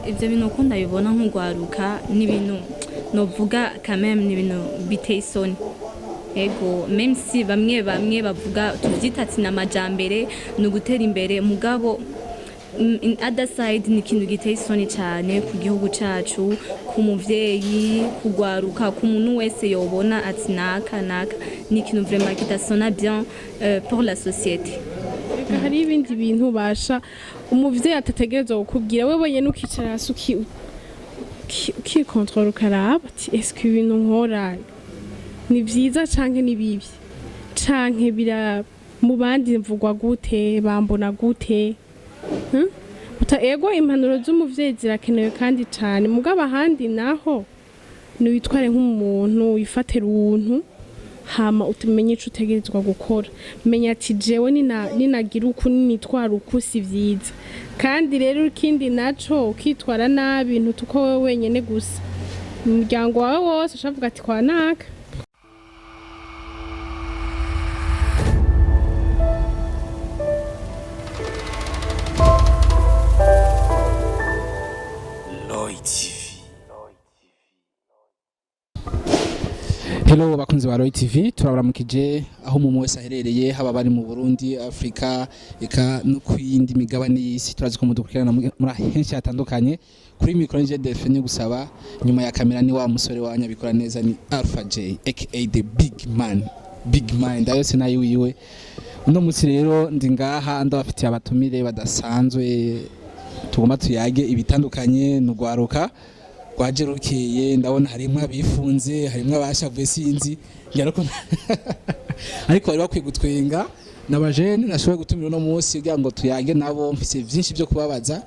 ivyo bintu ukunda bibona nk'ugwaruka n'ibintu novuga quand même n'ibintu biteye isoni. Ego même si bamwe bavuga tuvyita ati n'amajambere no gutera imbere mugabo in other side ni kintu giteye isoni cyane ku gihugu cacu, ku muvyeyi, kugwaruka, ku muntu wese yobona ati naka ni kintu vraiment kitasona bien pour la société. Hari ibindi bintu basha umuvyeyi atategerezwa gukubwira wewe nyene ukicara hasi ukikontrola ukaraba ati est-ce que ibintu nkora ni vyiza canke ni bibi canke bira mu bandi mvugwa gute bambona gute. Ego impanuro z'umuvyeyi zirakenewe kandi cyane mugabo ahandi naho niwitware nk'umuntu wifatira ubuntu hama utumenye ico utegerezwa gukora, menya ati jewe ninagira uku nitwara uku si vyiza kandi rero ikindi naco ukitwara nabi ntutuko wewe wenyene gusa umuryango wawe wose ushavuga ati kwa naka. Hello bakunzi ba Roy TV, turabaramukije aho mu wese aherereye haba bari mu Burundi, Afrika, eka no kwindi migabane y'isi. Turazi ko mudukurikirana muri henshi hatandukanye. Kuri Imico nje Delphine gusaba nyuma ya kamera ni wa musore wanyabikora neza ni Alpha J aka the big man ndayose nayo wiwe. Uno munsi rero ndi ngaha ndabafitiye abatumire badasanzwe tugomba tuyage ibitandukanye n'ugwaruka kwaje rukeye. Ndabona harimo abifunze, harimo abashavuye sinzi yarako ariko bari bakwiye gutwenga n'abajene nashoboye gutumira no munsi kugira ngo tuyage nabo mfise byinshi byo kubabaza.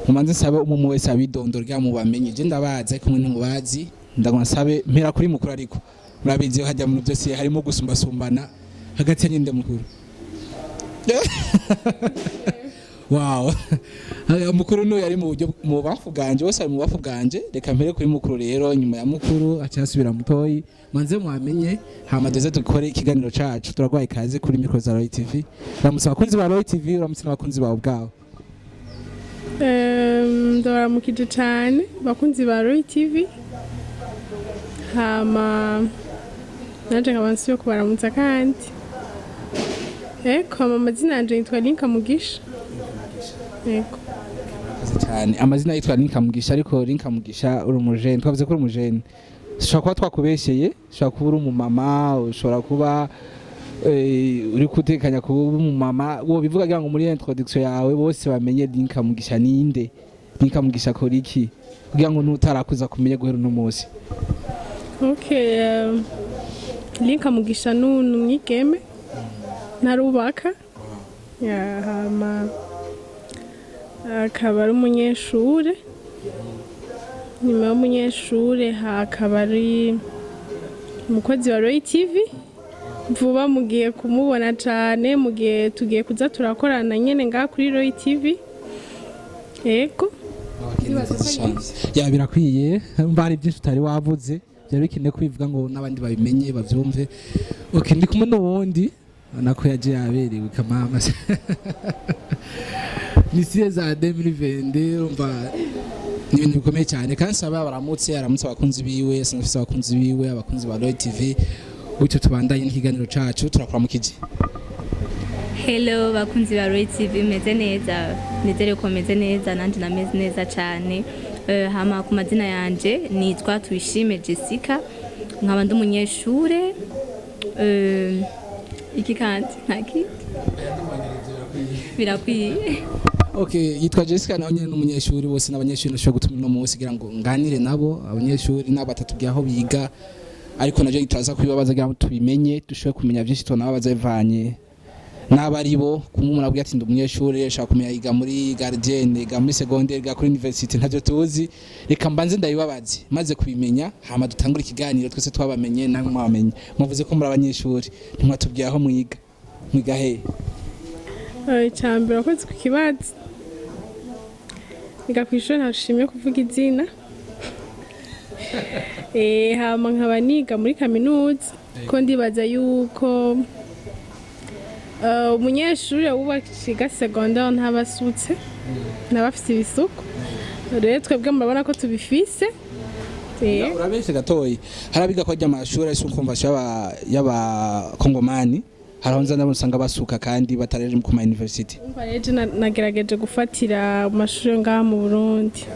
Mumanze sabe umwe wese abidondora rya mu bamenye je ndabaza ariko mwe ntumubazi ndagona sabe mpera kuri mukuru ariko murabizi hajya mu byose harimo gusumbasumbana hagati y'inde mukuru. Wow. Mukuru no yari mu buryo mu bafuganje bose mu bafuganje reka mpere kuri mukuru rero nyuma ya mukuru acyasubira mutoyi manze mwamenye hamadeze dukore ikiganiro cacu turagwaye kaze kuri Micro za Roy TV. Ramutse abakunzi ba Roy TV, ramutse abakunzi bawe bwawe. Ndaramukije cyane bakunzi ba Roy TV. Hama naje ngabansi yo kubaramutsa kandi amazina yanje yitwa Linka Mugisha. Eko. Cyane amazina yitwa Linka Mugisha ariko Linka Mugisha uri umujene twavuze ko uri umujene. Ushobora kuba twakubesheye, ushobora kuba uri umumama, ushobora kuba uri kutekanya kuba umumama. Wo bivuga ngo muri introduction yawe bose bamenye Linka Mugisha ninde. Linka Mugisha kora iki kugira ngo nutarakuza kumenya guhera no munsi. Okay, Linka Mugisha n'umwigeme narubaka hama akaba ari umunyeshure. Nyuma y'umunyeshure hakaba ari umukozi wa Roy TV. Vuba mugiye kumubona cyane mugiye tugiye kuza turakorana nyene nga kuri Roy TV. Ego ya birakwiye mbari byinshi utari wavuze byari bikine kwivuga ngo nabandi babimenye bavyumve. Okay, ndi kumwe n'ubundi nako yaje yaberewe kamama ni siza 2022 umva ni ibintu bikomeye cyane kandi saba baramutse abakunzi biwe sinafise abakunzi biwe abakunzi ba Roy TV ucyo tubandanye n'ikiganiro cacu turakora mu kiji. Hello bakunzi ba Roy TV, meze neza nizere ko meze neza nanje nameze neza cyane. Hama ku mazina yanje nitwa Tuyishime Jessica nkaba ndi umunyeshure iki kandi ntaki birakwiye. Okay, yitwa Jessica nawe nyene n'umunyeshuri bose n'abanyeshuri nashobora gutumira no munsi kugira ngo nganire nabo abanyeshuri n'abatatu byaho biga ariko naje gitaza kubibabaza kugira ngo tubimenye dushobore kumenya byinshi tunababaza bivanye n'abaribo kumumura bwa ati ndi umunyeshuri ashaka kumenya yiga muri gardienne yiga muri secondaire yiga kuri university ntavyo tuzi reka mbanze ndabibabaze maze kubimenya hama dutangura ikiganiro twese twabamenye namwe mwamenye muvuze ko muri abanyeshuri ntimwatubwiye aho mwiga he. Cyambere akoze ku kibazo niga kwishuri ntashimye kuvuga izina. Hama nkaba niga muri kaminuza ko ndibaza yuko umunyeshuri wubaka secondaire ntabasutse nabafite ibisuko rero twebwe murabona ko tubifise urabeshe gatoyi harabiga ko ry'amashuri ari convention y'aba Kongomani haronza nabo usanga basuka kandi batareje ku ma university umva rero nagerageje gufatira amashuri ngaha mu Burundi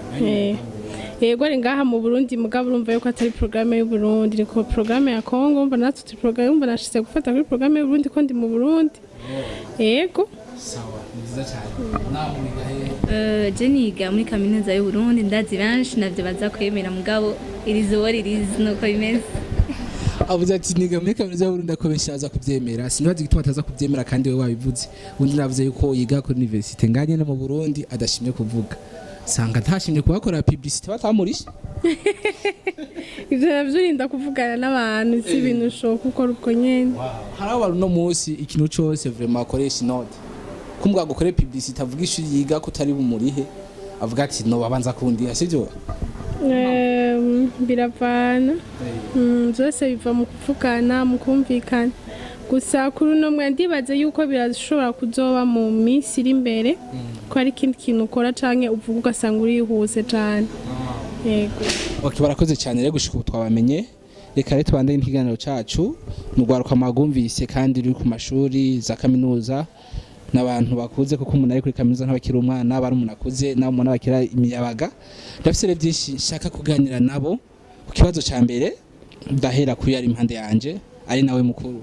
yego ari ngaha mu Burundi mugabo urumva yuko atari programme y'u Burundi niko programme ya Kongo umva natwe programme umva nashitse gufata kuri programme y'u Burundi ko ndi mu Burundi yego sawa nziza cyane namuriga je niga muri kaminuza y'u Burundi ndazi benshi navyo baza kwemera mugabo irizo ririzi nuko bimeze avuze ati niga muri kaminuza y'u Burundi ko benshi baza kuvyemera sinabazi gituma ataza kuvyemera kandi we wabivuze undi navuze yuko yiga kuri university nganye no mu Burundi adashimye kuvuga sanga ntashimye kubakora publicity batamurisha ivyo navyo kuvugana n'abantu si ibintu ushoka ukora ubwo nyene hari abantu no munsi ikintu cyose vraiment akoresha note kumbwa gukora publicity avuga ishuri yiga ko tari bumurihe avuga ati no babanza kundi sivyo biravana byose biva mu kuvugana mu kumvikana gusa kuri uno mwe ndibaze yuko birashobora kuzoba mu minsi iri imbere ko ari ikindi kintu ukora canke uvuga ugasanga urihuse cane yego okay barakoze cyane rero gushika twabamenye reka rero tubandanye n'ikiganiro cacu n'ugwaruka magumvise kandi ruri ku mashuri za kaminuza n'abantu bakuze kuko umuntu ari kuri kaminuza ntabakira umwana bari umuntu akuze nabo umuntu abakira imiyabaga ndafise byinshi nshaka kuganira nabo ku kibazo ca mbere ndahera kuri ari impande yanje ari nawe mukuru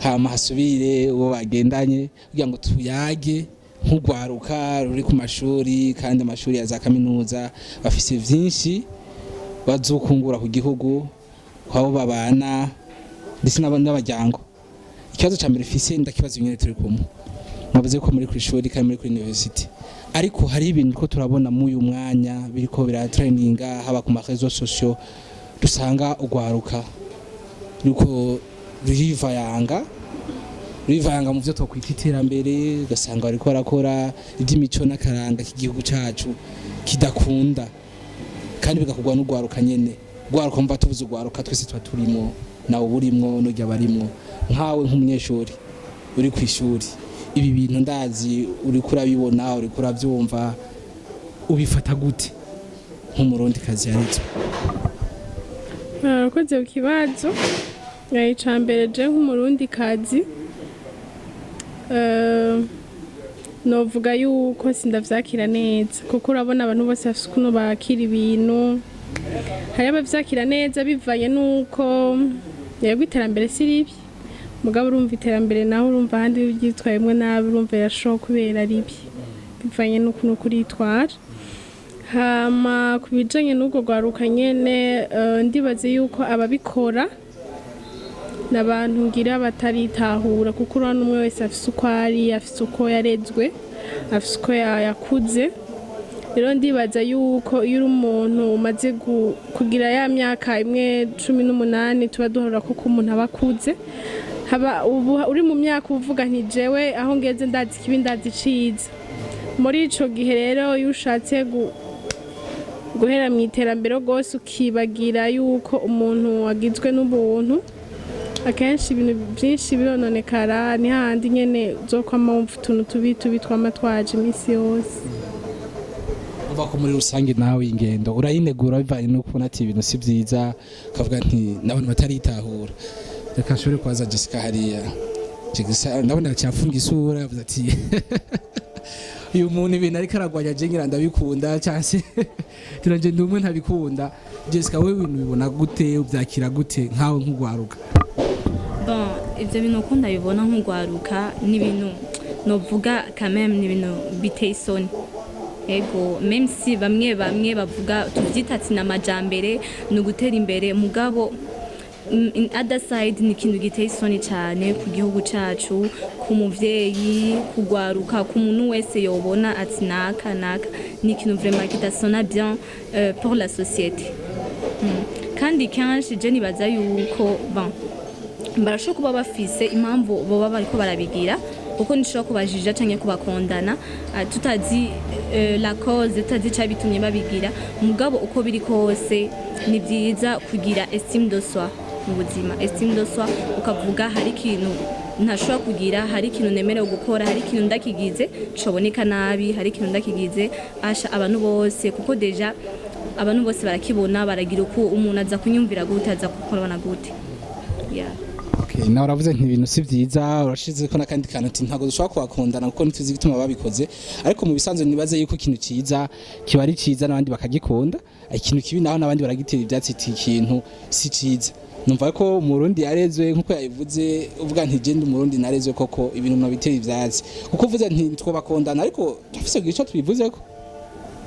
hama hasubire uwo bagendanye kugira ngo tuyage nk'ugwaruka ruri ku mashuri kandi amashuri ya za kaminuza bafise vyinshi bazokungura ku gihugu kwabo babana ndetse n'abajyango ikibazo ca mbere fise ndakibazo nyene turi kumwe mwavuze ko muri ku ishuri kandi muri ku university ariko hari ibintu ko turabona mu uyu mwanya biriko biratraininga haba ku marezo sociaux dusanga ugwaruka nuko rivayanga mu byo twakwita iterambere ugasanga bariko barakora iby'imico n'akaranga k'igihugu cacu kidakunda kandi bigakugwa n'ugwaruka nyene gwaruka mva tuvuze ugwaruka twese twa turimo nawe burimwo n'ujya barimwo nkawe nk'umunyeshuri uri ku ishuri ibi bintu ndazi uri kurabibona uri kurabyumva ubifata gute nk'umurundi kazi yaritse barakoze ku kibazo icambere je nk'umurundi kazi novuga yuko sindavyakira neza kuko urabona abantu bose bafise ukuntu bakira ibintu hari abavyakira neza bivanye nuko yego iterambere si ribi mugabo urumva iterambere naho urumva ahandi uryitwayemwe nabi urumva yashoka kubera ribi bivanye n'ukuntu kuritwara hama kubijanye n'ubwo gwaruka nyene ndibaze yuko ababikora n'abantu ngira bataritahura kuko urabona umwe wese afise uko ari afise uko yarezwe afise uko yakuze rero ndibaza yuko iyo uri umuntu umaze kugira ya myaka imwe 18 tuba duhora kuko umuntu aba akuze haba uri mu myaka uvuga nti jewe aho ngeze ndazi kibi ndazi ciza muri ico gihe rero iyo ushatse guhera mu iterambere rwose ukibagira yuko umuntu wagizwe n'ubuntu akenshi ibintu byinshi birononekara ni handi nyene uzokwama wumva utuntu tubi twamatwaje iminsi yose uva ko muri rusange nawe ingendo urayinegura bivanye no kubona ati ibintu si byiza ukavuga nti n'abantu bataritahura reka nshobore kwaza Jessica hariya ndabona cyafunga isura yavuze ati uyu muntu ibintu ariko aragwanya je ngira ndabikunda cyase turanje ndumwe ntabikunda Jessica wewe ibintu bibona gute ubyakira gute nkawe nk'ugwaruka bon ivyo bintu ukunda bibona nk'ugwaruka n'ibintu novuga quand même n'ibintu biteye isoni ego même si bamwe bavuga tuvyita ati n'amajambere no gutera imbere mugabo in other side ni kintu giteye isoni cyane ku gihugu cacu ku muvyeyi kugwaruka ku muntu wese yobona ati naka ni kintu vraiment kidasona bien pour la société kandi kanshi je nibaza yuko bon barashoka kuba bafise impamvu boba bariko barabigira kuko nishobora kubajija canke kubakondana tutazi la cause tutazi cabitumye babigira mugabo uko biri kose ni byiza kugira estime de soi mu buzima estime de soi ukavuga hari ikintu ntashobora kugira hari ikintu nemerewe gukora hari ikintu ndakigize coboneka nabi hari ikintu ndakigize asha abantu bose kuko deja abantu bose barakibona baragira uko umuntu aza kunyumvira gute aza kukorana gute yeah. Okay, nawe uravuze nti ibintu si vyiza urashize ko nakandi kantu ati ntago dushobora kubakundana kuko ntituzi gituma babikoze ariko mu bisanzwe nibaze yuko ikintu ciza kiba ari ciza n'abandi bakagikunda ikintu kibi naho n'abandi baragitera ivyatsi iti ikintu si ciza numva ko umurundi yarezwe nkuko yabivuze uvuga nti je ndi umurundi narezwe koko ibintu nabitera ivyatsi kuko uvuze nti twobakondana ariko tufise gico tubivuze ko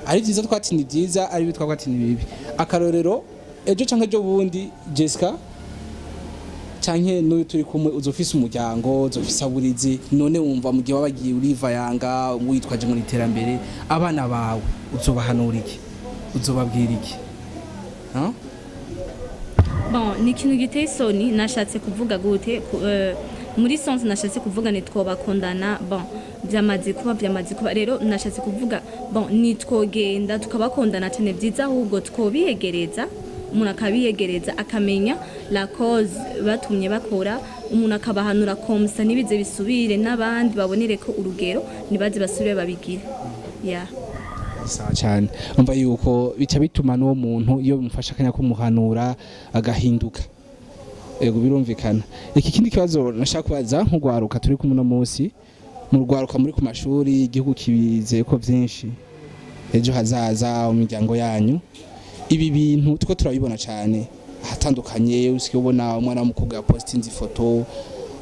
ari vyiza twati ni vyiza ari bitwa kwati ni bibi akarorero ejo canke ejo bundi Jessica canke n'uyu turi kumwe uzofise umuryango uzofise aburizi none wumva mu gihe wabagiye uriva yanga witwaje mu iterambere abana bawe uzobahanura iki uzobabwira iki bon ni ikintu giteye isoni nashatse kuvuga gute muri sens nashatse kuvuga nitwobakondana bon byamaze kuba rero nashatse kuvuga bon nitwogenda tukabakondana cyane byiza ahubwo twobiyegereza umuntu akabiyegereza akamenya la cause batumye bakora umuntu akabahanura komsa nibize bisubire n'abandi babonere ko urugero nibaze basubire babigire yeah. Sawa cyane umva yuko bica bituma n'uwo muntu iyo bimufasha akanya kumuhanura agahinduka ego birumvikana iki kindi kibazo nashaka kubaza nk'ugwaruka turi kumwe no munsi mu rwaruka muri ku mashuri igihugu kibize ko byinshi ejo hazaza umuryango yanyu ibi bintu tuko turabibona cyane ahatandukanye usike ubona umwana w'umukobwa yapostinze ifoto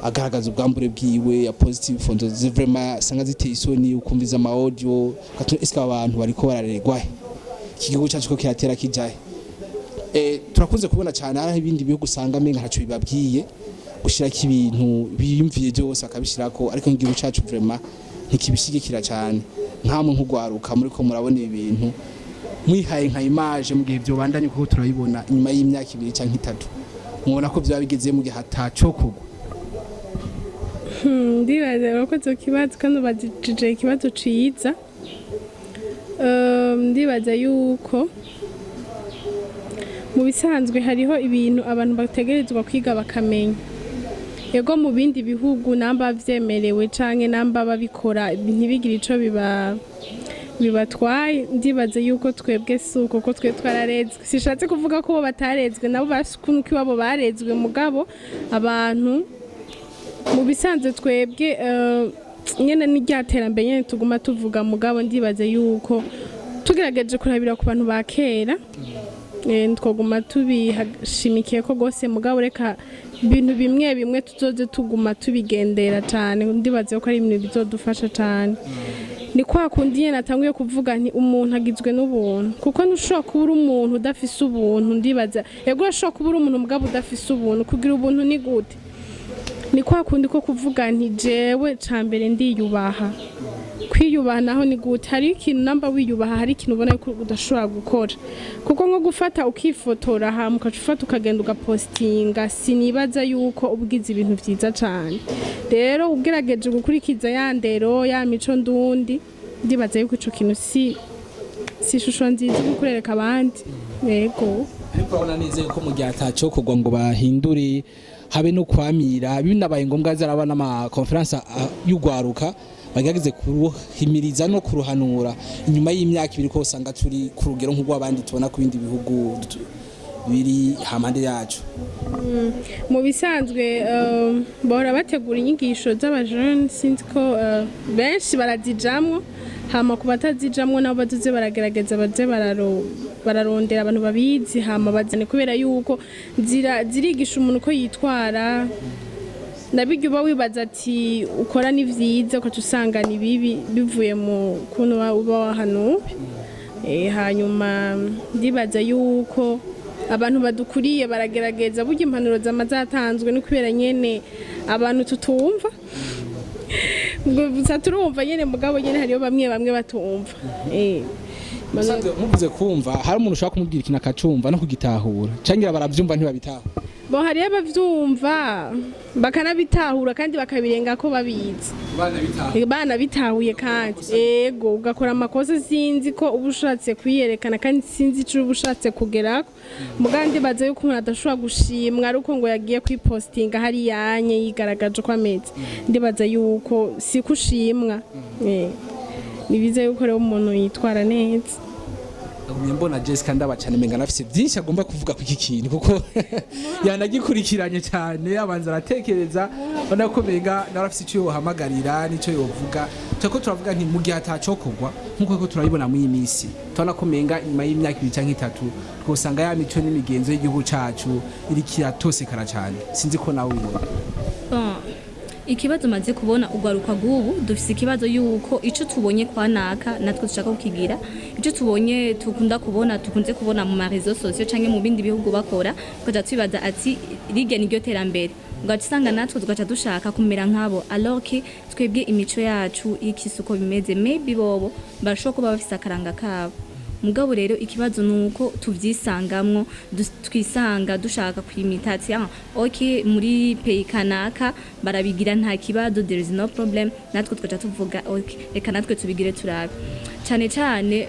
agaragaza ubwambure bwiwe ya positive ifoto vraiment sanga ziteye isoni ukumviza ama audio katese abantu bariko bararegwa ikigihugu cyacu ko kiratera kijaye turakunze kubona cyane ari ibindi bihugu usanga menga ntaco bibabwiye gushirako ibintu biyumviye byose akabishirako ariko igihugu cyacu vraiment ntikibishigikira cyane nkamwe nk'ugwaruka muri ko murabona ibintu mwihaye nka image mu gihe byo bandanye kuko turabibona inyuma y'imyaka 2 canke 3 mubona ko bya bigeze mu gihe hataco kugwa ndibaza ko cyo kibazo kandi badije ikibazo ciza ndibaza yuko mu bisanzwe hariho ibintu abantu bategerezwa kwiga bakamenya yego mu bindi bihugu namba vyemerewe canke namba babikora ntibigire ico bibatwaye ndibaze yuko twebwe suko ko twe twararezwe sishatse kuvuga ko batarezwe nabo basukunuka iwabo barezwe mugabo abantu mu bisanzwe twebwe nyene n'iryaterambere nyene tuguma tuvuga mugabo ndibaze yuko tugerageje kurabira ku bantu bakera twoguma tubihashimikiye ko gose mugabo reka ibintu bimwe tuzoze tuguma tubigendera cyane ndibaze ko ari ibintu bizodufasha cyane ni kwa kundi nyene natanguye kuvuga nti umuntu agizwe n'ubuntu kuko ntushobora kubura umuntu udafise ubuntu ndibaza yego urashobora kubura umuntu mugabo udafise ubuntu kugira ubuntu ni gute ni kwa kundi ko kuvuga nti jewe cambere ndiyubaha kwiyubaha naho ni gute hari ikintu namba wiyubaha hari ikintu ubona ko udashobora gukora kuko nko gufata ukifotora hamwe ukacufata ukagenda ugapostinga sinibaza yuko ubwiza ibintu vyiza cyane rero ugerageje gukurikiza ya ndero ya mico ndundi ndibaza yuko ico kintu si ishusho nziza gukurereka abandi yego ariko urabona neza ko mu gihe ataco kugwa ngo bahindure habe no kwamira binabaye ngombwa zaraba n'ama conference y'ugwaruka bagageze kuruhimiriza no kuruhanura inyuma y'imyaka 2 ko usanga turi ku rugero nk'ugwabandi tubona ku bindi bihugu biri hamande yacu mu bisanzwe bahora bategura inyigisho z'abajene sinzi ko benshi barazijamwo hama ku batazijamwo nabo baduze baragerageza baze bararondera abantu babizi hama bazane kubera yuko zirigisha umuntu ko yitwara nabiryo uba wibaza ati ukora ni vyiza ukaca usanga ni bibi bivuye mu kuntu uba wahanuwe hanyuma ndibaza yuko abantu badukuriye baragerageza burya impanuro zamazatanzwe no kubera nyene abantu tutumva gusa turumva nyene mugabo nyene hariyo bamwe batumva muvuze kumva hari umuntu ushaka kumubwira ikintu akacumva no kugitahura cangira baravyumva ntibabitahura bo hariyo abavyumva bakanabitahura kandi bakabirenga ko babizi bana bitahuye kandi ego ugakora amakosa sinzi ko uba ushatse kwiyerekana kandi sinzi ico uba ushatse kugerako mugandi baza yuko umuntu adashobora gushimwa ari uko ngo yagiye kwipostinga hari yanye yigaragaje ko ameze ndibaza yuko si kushimwa nibize yuko rero umuntu yitwara neza mbona Jessica ndaba cyane menga nafise byinshi agomba kuvuga ku iki kintu kuko yanagikurikiranye cyane abanza aratekereza bana ko menga narafise icyo yohamagarira nico yovuga tako turavuga nti mu gihe atacokogwa nkuko ko turayibona mu yimisi tubona ko menga nyuma y'imyaka 2 canke 3 twosanga ya mico n'imigenzo y'igihugu cacu iri kiratosekara cyane sinzi ko nawe ubona ikibazo maze kubona ugwaruka gubu dufise ikibazo yuko ico tubonye kwa naka natwe dushaka kukigira ico tubonye tukunze kubona mu marezo sociaux canke mu bindi bihugu bakora koja twibaza ati rige niryo terambere ugacisanga natwe tugaca dushaka kumera nkabo alors que twebwe imico yacu ikisuko bimeze maybe bobo bashobora kuba bafise akaranga kabo mugabo rero ikibazo nuko tuvyisangamwo twisanga dushaka kwimitation okay muri pay kanaka barabigira nta kibazo there is no problem natwe twaca tuvuga okay reka natwe tubigire turabe cyane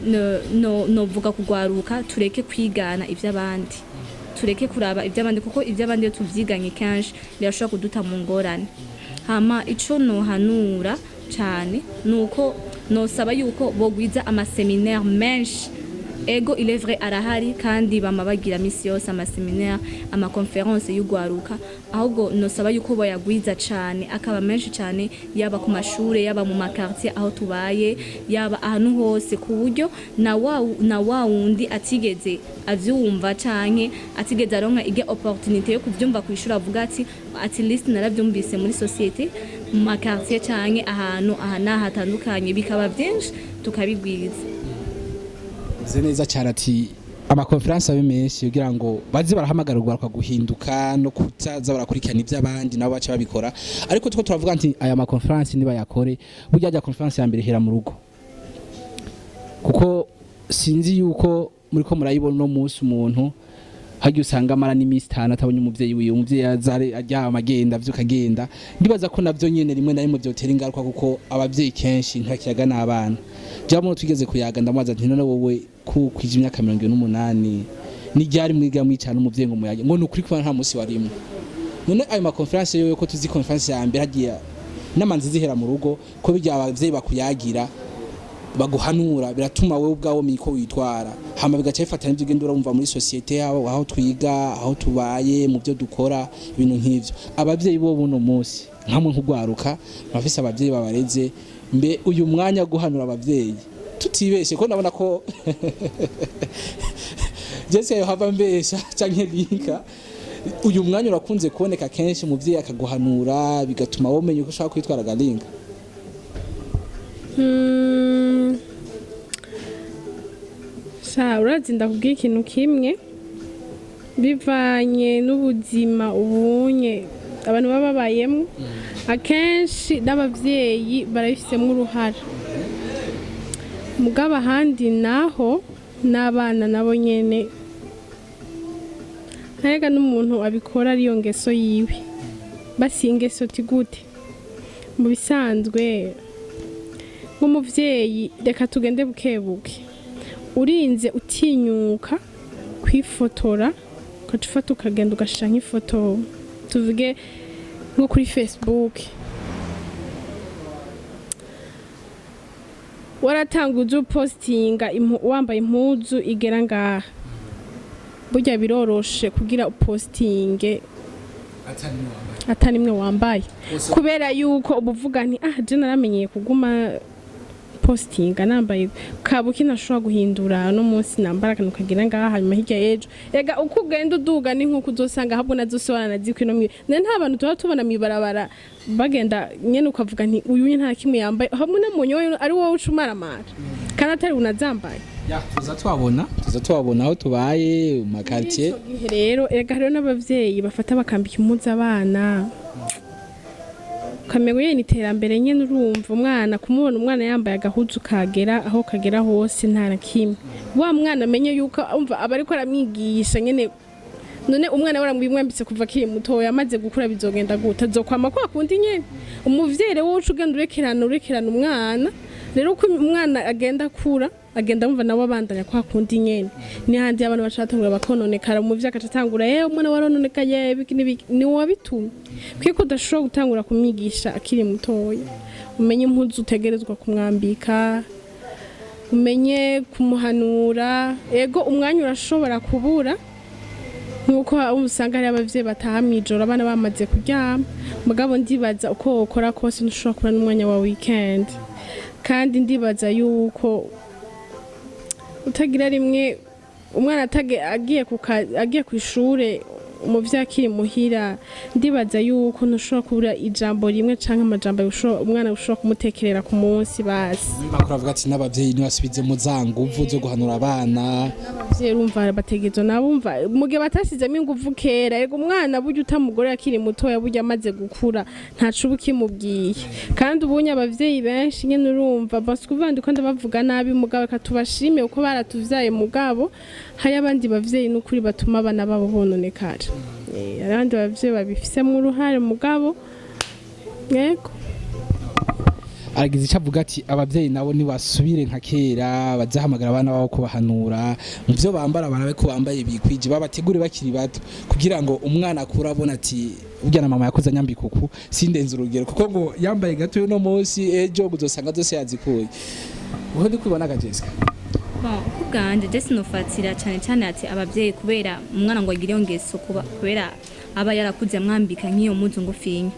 no vuga kugwaruka tureke kwigana ivy'abandi tureke kuraba ivy'abandi kuko ivy'abandi tuvyiganye kenshi birashobora kuduta mu ngorane hama ico no hanura cyane nuko no saba yuko bogwiza amaseminaire menshi ego il est vrai arahari kandi bama bagira misi yose amaseminaire amaconference y'ugwaruka ahubwo no saba yuko boyagwiza cyane akaba menshi cyane yaba ku mashure yaba mu makartier aho tubaye yaba ahantu hose ku buryo na wa wundi atigeze avyumva canke atigeze aronka ige opportunité yo kuvyumva kwishura avuga ati at least naravyumvise muri société mu makartier canke ahantu hatandukanye bikaba byinshi tukabigwiriza neza cyane ati amakonferensi abe menshi kugira ngo baze barahamagarirwa guhinduka no kutaza barakurikirana iby'abandi nabo baca babikora ariko tuko turavuga nti aya makonferensi niba yakore burya ajya konferensi ya mbere hera mu rugo kuko sinzi yuko muri ko murayibona no munsi umuntu hajye usanga amara n'imisi 5 atabonye umuvyeyi wiwe umuvyeyi azare ajya amagenda vyukagenda ndibaza ko navyo nyene rimwe na rimwe byotera ingaruka kuko abavyeyi kenshi ntakiyaga n'abana jamo twigeze kuyaga ndamaza nti none wowe kwije imyaka 48 ni ryari mwiga mwicana umuvyeyi ngo muyage ngo nukuri kwa nta musi warimwe none ayo ma conference yo ko tuzi conference ya mbere hagiye namanzi zihera mu rugo ko bijya abavyeyi bakuyagira baguhanura biratuma wewe ubwawo miko witwara hama bigaca bifatana ibyo ugenda urumva muri societe yaho aho twiga aho tubaye mu byo dukora ibintu nk'ivyo abavyeyi bo buno munsi nkamwe nkugwaruka bafise abavyeyi babareze mbe uyu mwanya guhanura abavyeyi tutibeshe ko nabona ko Jesse yo hava mbesha canke linka uyu mwanya urakunze kuboneka kenshi umuvyeyi akaguhanura bigatuma womenya uko ushaka kwitwara galinka urazi ndakubwira ikintu kimwe bivanye n'ubuzima ubunye abantu baba babayemo akenshi n'abavyeyi barabifisemo uruhara mugabo ahandi naho n'abana nabo nyene harega n'umuntu abikora ariyo ngeso yiwe basi ingeso tigute mu bisanzwe nk'umuvyeyi reka tugende bukebuke urinze utinyuka kwifotora ukacufata ukagenda ugashira nk'ifoto tuvuge nko kuri Facebook waratanguye postinga wambaye impuzu igera ngaha burya biroroshe kugira upostinge atanimwe wambaye kubera yuko ubuvuga nti je naramenyeye kuguma postinga nambaye kabuki nashobora guhindura no munsi nambara kantu kagira ngaha hanyuma hirya yejo ega uko ugenda uduga ni nkuko uzosanga habwo nazosobanana zikwino mwe nta bantu tuba tubona mibarabara bagenda nyene ukavuga nti uyu nta kimwe yambaye hamwe namunyo ari wowe ucumaramara kana atari unazambaye ya tuza twabona aho tubaye mu makartier rero ega rero n'abavyeyi bafata bakambika impuzu abana kameguye ni terambere nyene urumva umwana kumubona umwana yambaye agahuzu kagera aho kagera hose nta nakimwe wa mwana amenye yuko umva abari ko aramwigisha nyene none umwana waramwimwambitse kuva kiri mutoya amaze gukura bizogenda gute azokwama kwa kundi nyene umuvyeyi wowe ugenda urekerana umwana rero uko umwana agenda kura agenda mva nawe abandanya kwa kundi nyene ni handi abantu bacatangura bakononekara umuvyeyi akatangura umwana warononekaye ni wabitumye kwiko udashobora gutangura kumwigisha akiri mutoya umenye impuzu utegerezwa kumwambika umenye kumuhanura ego umwanya urashobora kubura nkuko usanga hari abavyeyi bataha mwijoro abana bamaze kuryama mugabo ndibaza uko ukora kose ntushobora kubona n'umwanya wa weekend kandi ndibaza yuko utagira rimwe umwana agiye ku ishure umuvyeyi akiri muhira ndibaza yuko ntushobora kubura ijambo rimwe canke amajambo umwana ushobora kumutekerera ku munsi basi makuru avuga ati n'abavyeyi ntibasubize mu zanguvu zo guhanura abana n'abavyeyi urumva bategezo nabumva mugihe batasizemo inguvu kera yego umwana burya utamugore akiri mutoya burya amaze gukura ntacu ukimubwiye kandi ubunye abavyeyi benshi nyene urumva basukuvandiko ndabavuga nabi mugabo katubashime uko baratuvyaye mugabo hari abandi bavyeyi n'ukuri batuma abana babo bononekara abandi bavyeyi babifisemo uruhare mugabo yego aragize icyo avuga ati abavyeyi nabo ntibasubire nka kera bazahamagara abana babo kubahanura mu byo bambara barabe ko bambaye bikwije babategure bakiri bato kugira ngo umwana akura abona ati burya na mama yakoze anyambika uku sindenze urugero kuko ngo yambaye gato no munsi ejo uzosanga zose yazikuye uho ndi kubona ka Jessica kubwanje je sinofatira cyane ati abavyeyi kubera umwana ngo agire ngeso kubera aba yarakuze mwambika nk'iyo muzu ngufinya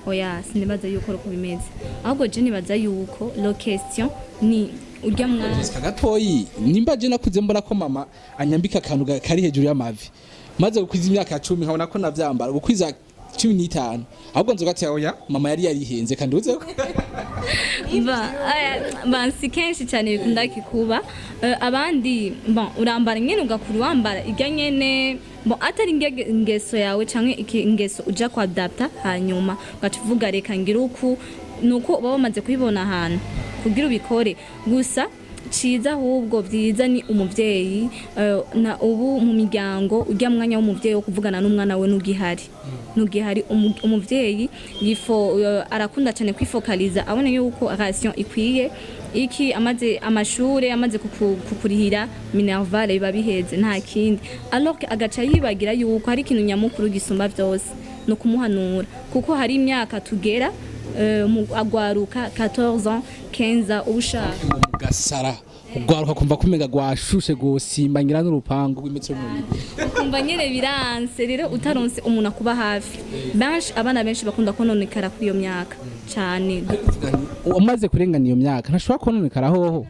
oya sinibaza yuko uko bimeze ahubwo je nibaza yuko lo question ni urya mwana Jessica gatoyi nimba je nakuze mbona ko mama anyambika akantu kari hejuru y'amavi maze gukwiza imyaka ya 10 nkabona ko navyambara gukwiza 15 ahubwo nzoga ati oya mama yari yarihenze kandi uze bansi kenshi cyane bikunda kikuba abandi urambara nyene ugakura wambara irya nyene atari ingeso yawe canke ingeso uja kwa adapta hanyuma ugacuvuga reka ngira uku nuko baba bamaze kubibona ahantu kugira ubikore gusa ciza ahubwo vyiza ni umuvyeyi na ubu mu miryango urya mwanya w'umuvyeyi wo kuvugana n'umwana we nugihari umuvyeyi yifo arakunda cyane kwifokaliza abona yuko relation ikwiye iki amaze amashure amaze kukurihira minervale biba biheze nta kindi alors que agaca yibagira yuko hari ikintu nyamukuru gisumba vyose no kumuhanura kuko hari imyaka tugera agwaruka 14 ans 15 ans ubushaka gasara ugwaruka kumva kumega gwashushe gosimba ngira n'urupango rw'imetero 100 kumva nyene biranse rero utaronse umuntu akuba hafi benshi abana benshi bakunda kononekara kuri iyo myaka cyane umaze kurengana iyo myaka ntashobora kononekara hoho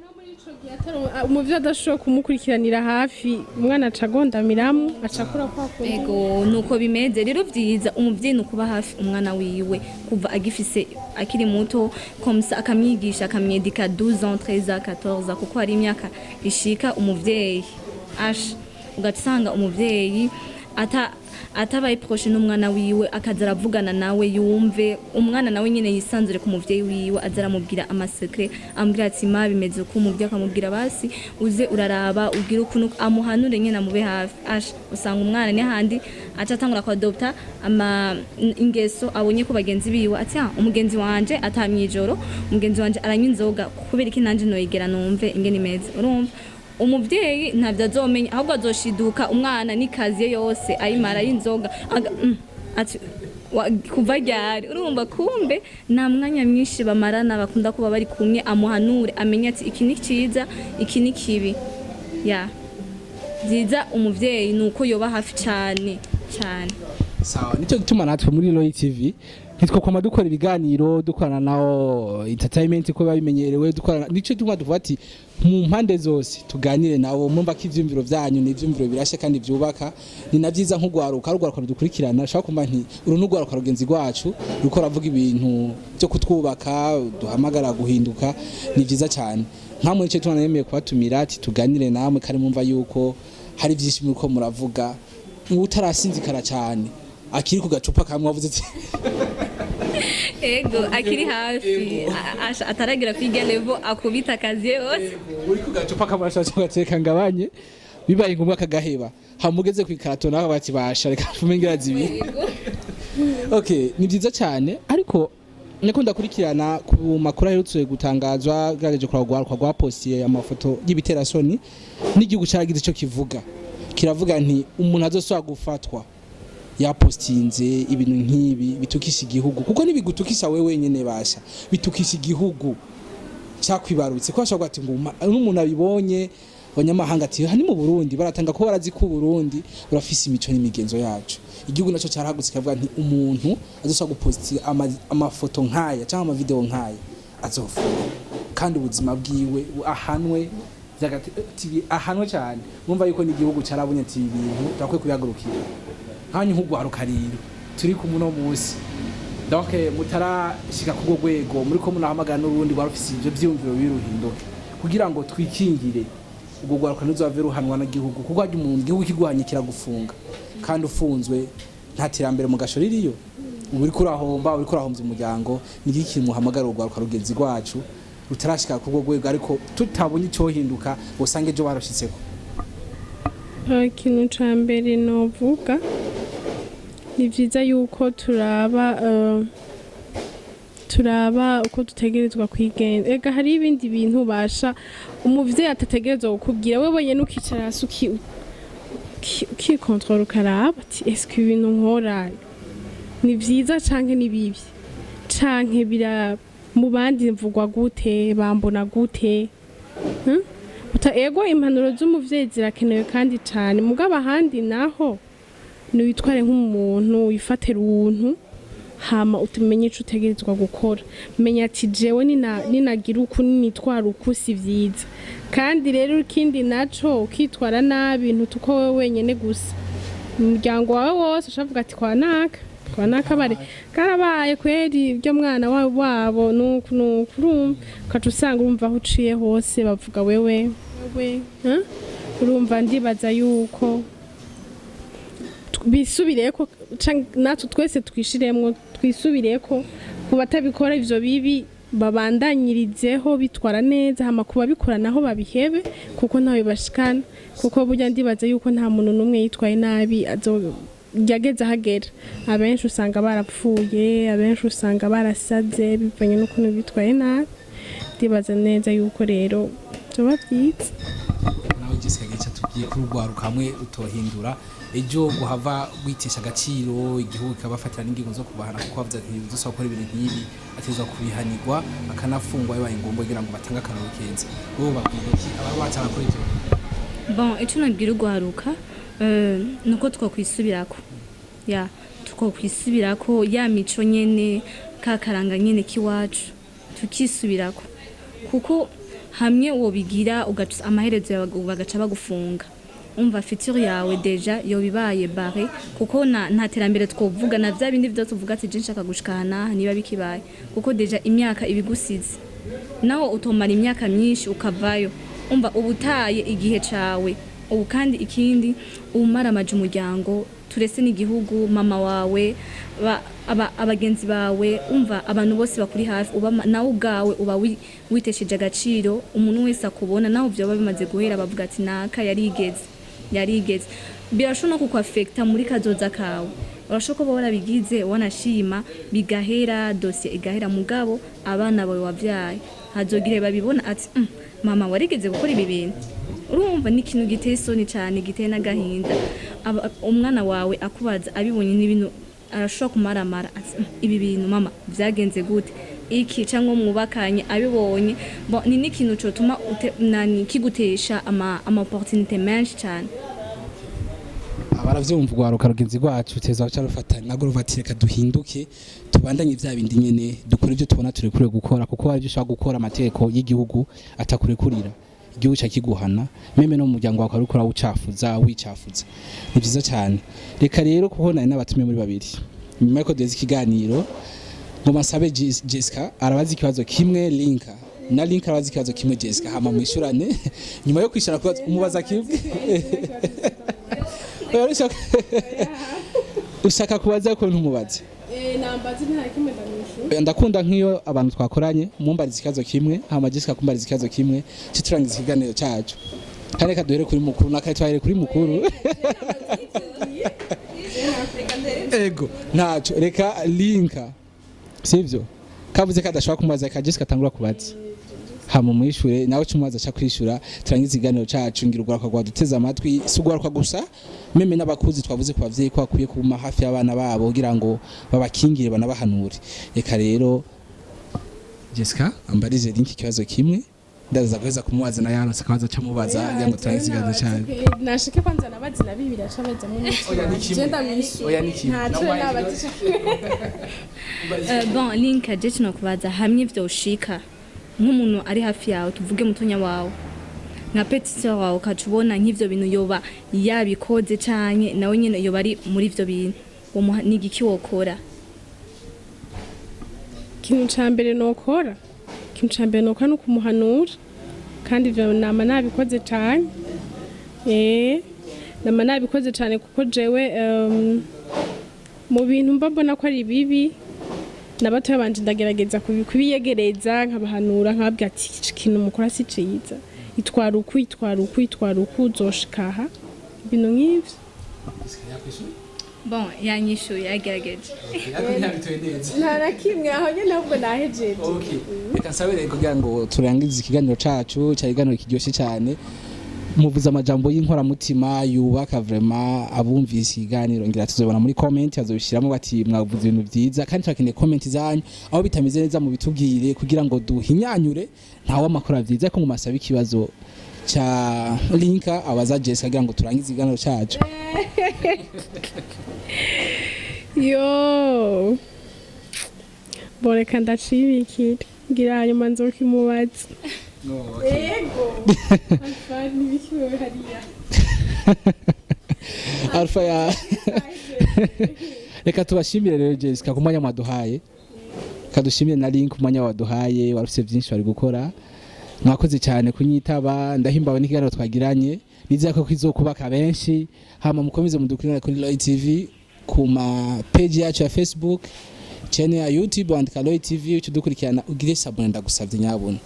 umuvyo adashobora kumukurikiranira hafi umwana acagondamiramwo acakura kwa ego nuko bimeze rero vyiza umuvyeyi nukuba hafi umwana wiwe kuva agifise akiri muto komsa akamyigisha akamyedika 12 ans 13 ans 14 ans kuko hari imyaka ishika umuvyeyi ugatsanga umuvyeyi atabaye proche n'umwana wiwe akazara avugana nawe yumve umwana nawe nyene yisanzure ku muvyeyi wiwe azara mubwira amasecret ambwira ati ma bimeze ko umuvyeyi akamubwira basi uze uraraba ugira ukuntu amuhanure nyene amube hafi usanga umwana ni handi acatangura kwa adopta ingeso abonye ko bagenzi biwe ati umugenzi wanje atamyijoro umugenzi wanje aranywa inzoga kubera iki nanje noyigera numve ingene imeze urumva umuvyeyi ntavyo azomenya ahubwo azoshiduka umwana nikazi yose ayimara y'inzoga ati kuva ryari urumva kumbe nta mwanya mwinshi bamarana bakunda kuba bari kumwe amuhanure amenye ati iki ni ciza iki ni kibi vyiza umuvyeyi nuko yoba hafi cyane sawa nicyo gituma natwe muri Roy TV ntitwokoma dukora ibiganiro dukorana nawo entertainment ko babimenyerewe dukorana nico tumwa tuvuga ati mu mpande zose tuganire nawo mumva ko ivyumviro vyanyu ni ivyumviro birashe kandi vyubaka ni navyiza nk'ugwaruka dukurikirana shaka kumva nti urunugwaruka rugenzi rwacu ruko ravuga ibintu byo kutwubaka duhamagara guhinduka ni vyiza cyane nkamwe nico tumwa nemeye kubatumira ati tuganire namwe kare mumva yuko hari vyinshi muko muravuga utarasinzikara cyane akiri ku gacupa kamwe wavuze ati ego akiri hafi ataragira kwiga level akubita kazi yose uri ku gacupa kamwe ashaka gateka ngabanye bibaye ngombwa akagaheba hamugeze ku ikarato naho bati basha reka fume ngira zibiri okay ni byiza cyane ariko niko ndakurikirana ku makuru aherutse gutangazwa garaje kwa postiye amafoto y'ibiterasoni n'igihugu cyaragize ico kivuga kiravuga nti umuntu azoswa gufatwa yapostinze ibintu nk'ibi bitukisha igihugu kuko nibigutukisha wewe wenyene basha bitukisha igihugu cyakwibarutse ko ashobora ati ngo n'umuntu abibonye abanyamahanga ati hani mu Burundi baratanga ko barazi ku Burundi urafise imico n'imigenzo yacu igihugu naco cyarahagutse kavuga nti umuntu azosha gupostinga amafoto nkaya cyangwa ama video nkaya azofunga kandi ubuzima bwiwe ahanwe ahanwe cyane bumva yuko n'igihugu cyarabonye ati ibintu takwe kuyagurukira hanyu nk'ugwaruka rero turi ku muno musi donc mutarashika ku rwego muri ko munahamagara n'urundi rwarufise ibyo byumviro biruhinduke kugira ngo twikingire ubwo gwaruka n'uzave ruhanwa na gihugu kuko ajya umuntu gihugu kigwanye kiragufunga kandi ufunzwe nta tirambere mu gasho ririyo uri kurahomba umuryango n'igiki muhamagara ugwaruka rugenzi rwacu rutarashika ku rwego ariko tutabonye icyo hinduka usange ejo barushitseko ikintu ca mbere novuga ni vyiza yuko turaba uko dutegerezwa kwigenza ega hari ibindi bintu basha umuvyeyi atategerezwa kukubwira wewe nyene ukicara hasi ukikontrola ukaraba ati eske ibintu nkora ni vyiza canke ni bibi canke bira mu bandi mvugwa gute bambona gute ego impanuro z'umuvyeyi zirakenewe kandi cyane mugabo ahandi naho niwitware nk'umuntu wifatira ubuntu hama utumenye ico utegerezwa gukora menya ati jewe ninagira uku nitwara uku si vyiza kandi rero ikindi naco ukitwara nabi ntuko wewe wenyene gusa umuryango wawe wose ushavuga ati kwanaka bare karabaye kweri ibyo mwana wabo nuko ukaca usanga urumva aho uciye hose bavuga wewe urumva ndibaza yuko bisubireko natwe twese twishiremwo twisubireko ku batabikora ivyo bibi babandanyirizeho bitwara neza hama kuba bikora naho babihebe kuko ntawe bashikana kuko burya ndibaza yuko nta muntu numwe yitwaye nabi yageze hagera abenshi usanga barapfuye abenshi usanga barasaze bivanye n'ukuntu bitwaye nabi ndibaza neza yuko rero byoba byiza nawe Jessica gica tugiye kurugwaruka hamwe utohindura ejo guhava gwitesha agaciro igihugu kabafatira n'ingingo zo kubahana kuko bavuze ati uzose gukora ibintu nk'ibi atezwa kubihanirwa akanafungwa bibaye ngombwa kugira ngo batange akanaro keza bo bakwiye iki aba batanga kuri ivyo bon ejo nabwira urwaruka nuko twakwisubirako tukokwisubirako ya mico nyene kakaranga nyene kiwacu tukisubirako kuko hamwe wobigira ugaca amaherezo yawe bagaca bagufunga umva future yawe deja yo bibaye bare kuko nta terambere twovuga na vya bindi vyose uvuga ati je nshaka gushikana niba bikibaye kuko deja imyaka ibigusize naho utomara imyaka myinshi ukavayo umva ubutaye igihe cawe ubu kandi ikindi umara amaje umuryango turese n'igihugu mama wawe abagenzi bawe umva abantu bose bakuri hafi uba nawe ubwawe uba witesheje agaciro umuntu wese akubona naho byo bimaze guhera bavuga ati naka yarigeze birashobora kukwafecta muri kazoza kawe urashobora kuba warabigize wanashima bigahera dossier igahera mugabo abana bawe wavyaye hazogire babibona ati mama warigeze gukora ibi bintu urumva n'ikintu giteye isoni cyane giteye n'agahinda umwana wawe akubaza abibonye n'ibintu arashobora kumaramara ati ibi bintu mama byagenze gute iki cyangwa mwubakanye abibonye ni n'ikintu cyotuma kigutesha ama opportunité menshi cyane abaravyumva urwaruka rugenzi rwacu teza baca rufatanya nago ruvatireka duhinduke tubandanye vya bindi nyene dukora ivyo tubona turi kure gukora kuko hari ushaka gukora amategeko y'igihugu atakurekurira igihugu cyakiguhana meme no mu muryango wawe ukora wicafuza ni byiza cyane reka rero kuko nari n'abatume muri babiri nyuma yuko duheze ikiganiro ngo masabe Jessica arabaza ikibazo kimwe Linka na Linka arabaza ikibazo kimwe Jessica hama mwishurane nyuma yo kwishara kubaza umubaza kimwe ushaka kubaza ko ntumubaze nambazi nta kimwe ndamwishu ndakunda nk'iyo abantu twakoranye mumbariza ikibazo kimwe hama Jessica kumbariza ikibazo kimwe citurangiza ikiganiro cyacu kane kaduhere kuri mukuru nakaye twahere kuri mukuru ego ntaco reka linka sivyo kavuze kadashobora kumubaza kajesi katangura kubaza hama mwishure nawe cyumubaza cha kwishura turangiza iganiro cacu ngira ugwaruka gwa duteza amatwi sugwaruka gusa meme n'abakuzi twavuze ku bavyeyi ko akwiye kuma hafi y'abana babo kugira ngo babakingire banabahanure reka rero Jessica ambarize link ikibazo kimwe ndaza kweza kumubaza na yaronse akabaza camubaza kugira ngo turangize iganiro cyane nashike kwanza nabazi na bibiri acabaza mu niki genda mwishu oya niki ntaco nabazi bon link je no kubaza hamwe ivyo ushika nk'umuntu ari hafi yawe tuvuge mutonya wawe nka petite sœur wawe ukacubona nk'ivyo bintu yoba yabikoze canke nawe nyene yoba ari muri ivyo bintu nigiki wokora ikintu ca mbere nokora no kumuhanura kandi ivyo nama nabikoze cane nama nabikoze cane kuko jewe mu bintu mbabona ko ari bibi nabatoya banje ndagerageza kubiyegereza nkabahanura nkababwira ati ikintu mukora si ciza itwara uku uzoshikaha ibintu nk'ivyo bon yanyishuye yagerageje nta kimwe aho nyene ahubwo nahejeje reka nsabire kugira ngo turangize ikiganiro cacu cya iganiro kiryoshe cyane muvuze amajambo y'inkoramutima yubaka vraiment abumvise iganiro ngira tuzobona muri comment azobishiramo bati mwavuze ibintu byiza kandi twakeneye comment zanyu aho bitameze neza mu bitubwire kugira ngo duhinyanyure ntawe amakora byiza ko mumasaba ikibazo cha linka abaza Jessica kugira ngo turangize iganiro cacu yo boreka ndacibikira ngira hanyuma nzokimubaza ego afani bikiwe hariya Alpha ya reka tubashimire rero Jessica ku mwanya mwaduhaye kadushimire na link ku mwanya waduhaye warufise byinshi bari gukora mwakoze cyane kunyitaba ndahimbawe n'ikiganiro twagiranye nizera ko kwizokubaka benshi hama mukomeze mudukurira kuri Roy TV ku ma page yacu ya Facebook channel ya YouTube andika Roy TV ucudukurikirana ugire sabone ndagusavye nyabona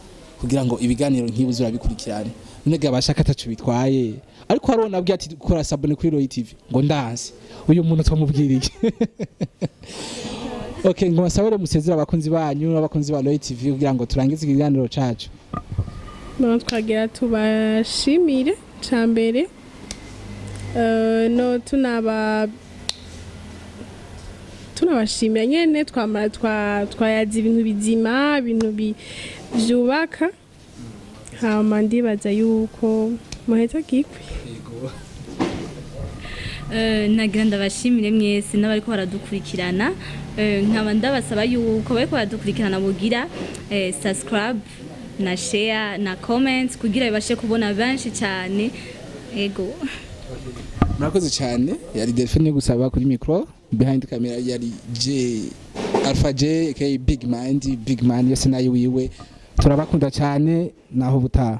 kugira ngo ibiganiro nk'ibuze urabikurikirane none bashaka atacu bitwaye ariko harona bwiye ati gukora sabone kuri Roy TV ngo ndanze uyu muntu twamubwiriye okay ngo basabere musezera abakunzi banyu n'abakunzi ba Roy TV kugira ngo turangize ikiganiro cacu no twagira tubashimire cambere no tunabashimira nyene twamara twayaza ibintu bizima ibintu byubaka hama ndibaza yuko muheza kikwe nagira ndabashimire mwese n'abariko baradukurikirana nkaba ndabasaba yuko bariko baradukurikirana bugira subscribe na share na comment kugira bibashe kubona benshi cyane ego murakoze cyane yari Delphine gusaba kuri micro behind camera yari Alpha J aka Big Man yose nayo wiwe turabakunda cyane naho butaha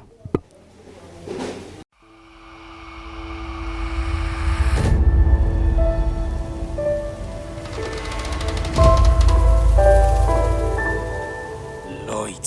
Lloyd